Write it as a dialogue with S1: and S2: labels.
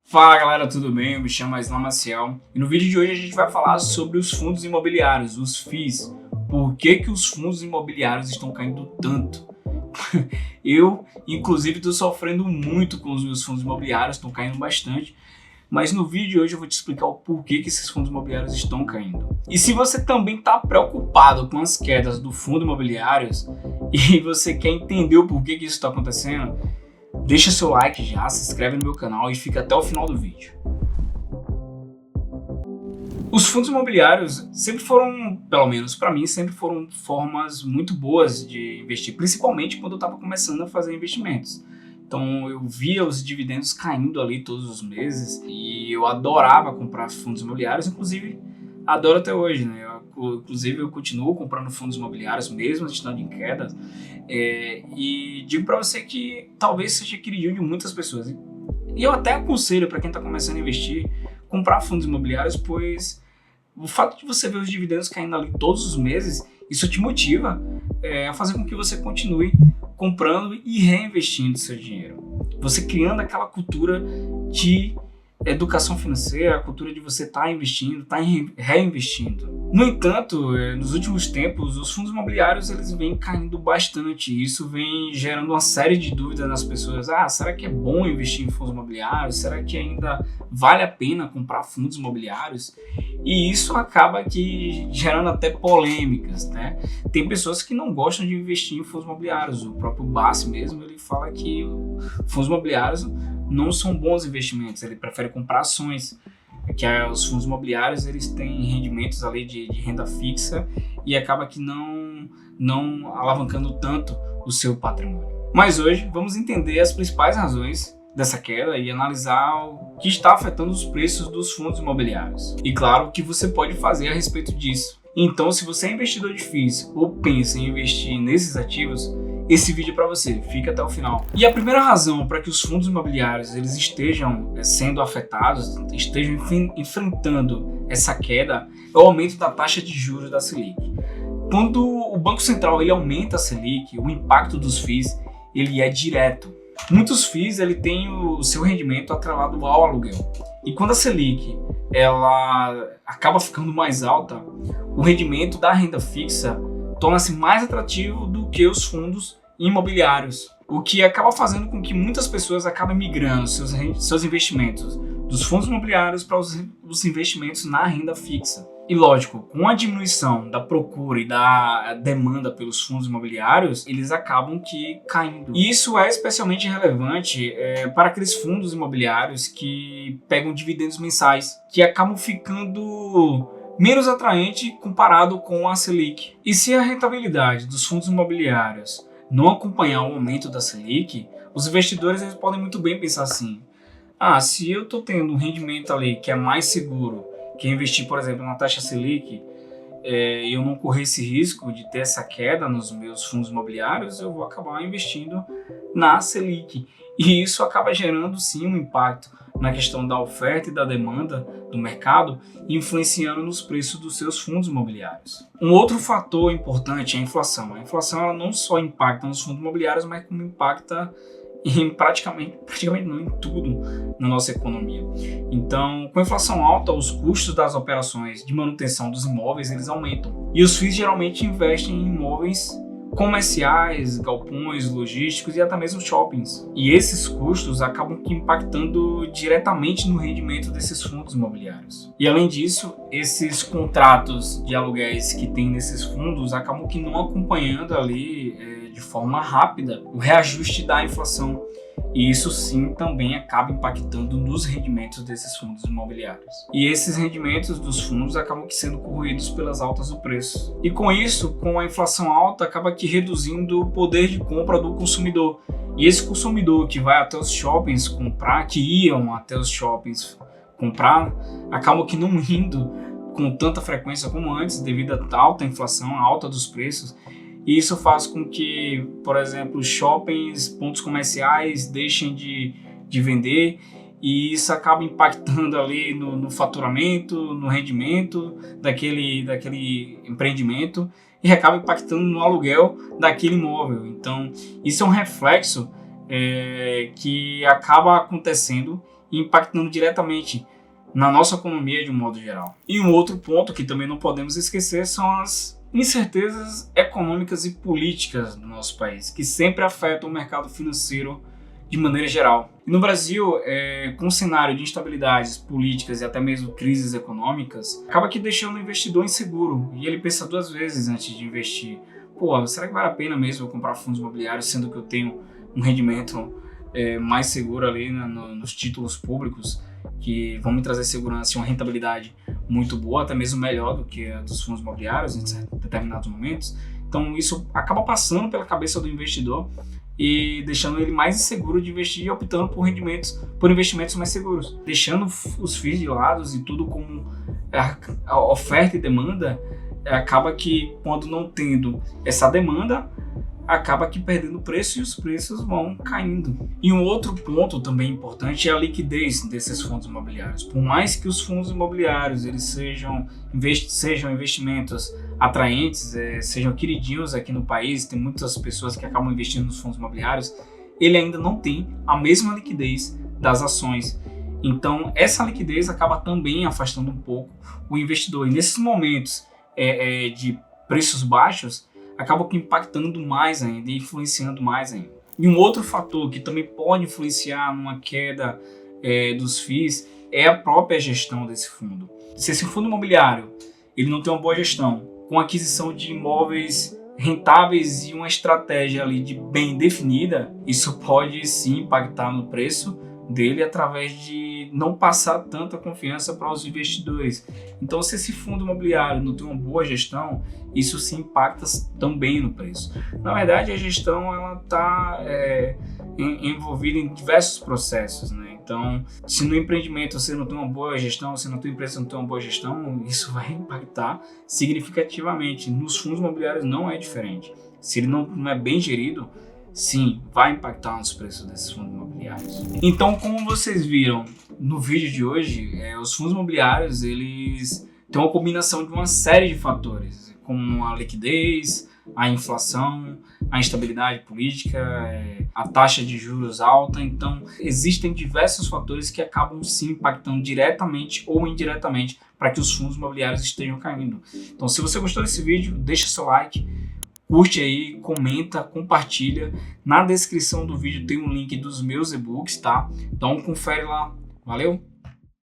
S1: Fala galera, tudo bem? Eu me chamo Islam Maciel e no vídeo de hoje a gente vai falar sobre os fundos imobiliários, os FIIs. Por que os fundos imobiliários estão caindo tanto? Eu, inclusive, estou sofrendo muito com os meus fundos imobiliários, estão caindo bastante. Mas no vídeo de hoje eu vou te explicar o porquê que esses fundos imobiliários estão caindo. E se você também está preocupado com as quedas do fundo imobiliários e você quer entender o porquê que isso está acontecendo, deixa seu like já, se inscreve no meu canal e fica até o final do vídeo. Os fundos imobiliários sempre foram, pelo menos para mim, sempre foram formas muito boas de investir, principalmente quando eu estava começando a fazer investimentos. Então eu via os dividendos caindo ali todos os meses e eu adorava comprar fundos imobiliários, inclusive adoro até hoje, né? Inclusive eu continuo comprando fundos imobiliários mesmo estando em queda, e digo para você que talvez seja queridinho de muitas pessoas. E eu até aconselho para quem está começando a investir, comprar fundos imobiliários, pois o fato de você ver os dividendos caindo ali todos os meses, isso te motiva a fazer com que você continue comprando e reinvestindo seu dinheiro. Você criando aquela cultura de educação financeira, a cultura de você estar investindo, estar reinvestindo. No entanto, nos últimos tempos, os fundos imobiliários eles vêm caindo bastante. Isso vem gerando uma série de dúvidas nas pessoas. Será que é bom investir em fundos imobiliários? Será que ainda vale a pena comprar fundos imobiliários? E isso acaba que gerando até polêmicas, né? Tem pessoas que não gostam de investir em fundos imobiliários. O próprio Bassi mesmo, ele fala que fundos imobiliários não são bons investimentos, ele prefere comprar ações, que os fundos imobiliários eles têm rendimentos ali de renda fixa e acaba que não alavancando tanto o seu patrimônio. Mas hoje vamos entender as principais razões dessa queda e analisar o que está afetando os preços dos fundos imobiliários. E claro, o que você pode fazer a respeito disso. Então, se você é investidor de FIIs ou pensa em investir nesses ativos, esse vídeo é para você, fica até o final. E a primeira razão para que os fundos imobiliários eles estejam sendo afetados, estejam enfrentando essa queda, é o aumento da taxa de juros da Selic. Quando o Banco Central ele aumenta a Selic, o impacto dos FIIs ele é direto. Muitos FIIs ele têm o seu rendimento atrelado ao aluguel. E quando a Selic ela acaba ficando mais alta, o rendimento da renda fixa torna-se mais atrativo do que os fundos imobiliários, o que acaba fazendo com que muitas pessoas acabem migrando seus investimentos dos fundos imobiliários para os investimentos na renda fixa. E lógico, com a diminuição da procura e da demanda pelos fundos imobiliários, eles acabam que caindo. E isso é especialmente relevante para aqueles fundos imobiliários que pegam dividendos mensais, que acabam ficando menos atraente comparado com a Selic. E se a rentabilidade dos fundos imobiliários não acompanhar o aumento da Selic, os investidores eles podem muito bem pensar assim: se eu estou tendo um rendimento ali que é mais seguro que investir, por exemplo, na taxa Selic, e eu não correr esse risco de ter essa queda nos meus fundos imobiliários, eu vou acabar investindo na Selic. E isso acaba gerando sim um impacto na questão da oferta e da demanda do mercado, influenciando nos preços dos seus fundos imobiliários. Um outro fator importante é a inflação. A inflação ela não só impacta nos fundos imobiliários, mas como impacta em praticamente não, em tudo na nossa economia. Então, com a inflação alta, os custos das operações de manutenção dos imóveis eles aumentam. E os FIIs geralmente investem em imóveis comerciais, galpões, logísticos e até mesmo shoppings. E esses custos acabam impactando diretamente no rendimento desses fundos imobiliários. E além disso, esses contratos de aluguéis que tem nesses fundos acabam que não acompanhando ali de forma rápida o reajuste da inflação. E isso sim também acaba impactando nos rendimentos desses fundos imobiliários. E esses rendimentos dos fundos acabam que sendo corroídos pelas altas do preço. E com isso, com a inflação alta, acaba que reduzindo o poder de compra do consumidor. E esse consumidor que vai até os shoppings comprar, que iam até os shoppings comprar, acabam que não indo com tanta frequência como antes, devido à alta inflação, à alta dos preços. E isso faz com que, por exemplo, shoppings, pontos comerciais deixem de vender e isso acaba impactando ali no faturamento, no rendimento daquele empreendimento e acaba impactando no aluguel daquele imóvel. Então, isso é um reflexo que acaba acontecendo e impactando diretamente na nossa economia de um modo geral. E um outro ponto que também não podemos esquecer são as incertezas econômicas e políticas do nosso país, que sempre afetam o mercado financeiro de maneira geral. E no Brasil, com um cenário de instabilidades políticas e até mesmo crises econômicas, acaba que deixando o investidor inseguro e ele pensa duas vezes antes de investir. Pô, será que vale a pena mesmo eu comprar fundos imobiliários, sendo que eu tenho um rendimento mais seguro ali nos títulos públicos, que vão me trazer segurança e uma rentabilidade muito boa, até mesmo melhor do que a dos fundos imobiliários em determinados momentos. Então isso acaba passando pela cabeça do investidor e deixando ele mais inseguro de investir e optando por investimentos mais seguros. Deixando os FIIs de lado e tudo como a oferta e demanda, acaba que quando não tendo essa demanda, acaba que perdendo preço e os preços vão caindo. E um outro ponto também importante é a liquidez desses fundos imobiliários. Por mais que os fundos imobiliários eles sejam investimentos atraentes, sejam queridinhos aqui no país, tem muitas pessoas que acabam investindo nos fundos imobiliários, ele ainda não tem a mesma liquidez das ações. Então essa liquidez acaba também afastando um pouco o investidor. E nesses momentos de preços baixos, acaba impactando mais ainda e influenciando mais ainda. E um outro fator que também pode influenciar numa queda dos FIIs é a própria gestão desse fundo. Se esse fundo imobiliário ele não tem uma boa gestão, com aquisição de imóveis rentáveis e uma estratégia ali de bem definida, isso pode sim impactar no preço dele através de não passar tanta confiança para os investidores. Então, se esse fundo imobiliário não tem uma boa gestão, isso se impacta também no preço. Na verdade, a gestão ela está envolvida em diversos processos, né? Então, se no empreendimento você não tem uma boa gestão, se na tua empresa não tem uma boa gestão, isso vai impactar significativamente. Nos fundos imobiliários não é diferente. Se ele não é bem gerido, sim, vai impactar nos preços desses fundos imobiliários. Então, como vocês viram no vídeo de hoje, os fundos imobiliários eles têm uma combinação de uma série de fatores, como a liquidez, a inflação, a instabilidade política, a taxa de juros alta. Então, existem diversos fatores que acabam se impactando diretamente ou indiretamente para que os fundos imobiliários estejam caindo. Então, se você gostou desse vídeo, deixa seu like, curte aí, comenta, compartilha. Na descrição do vídeo tem um link dos meus e-books, tá? Então confere lá. Valeu!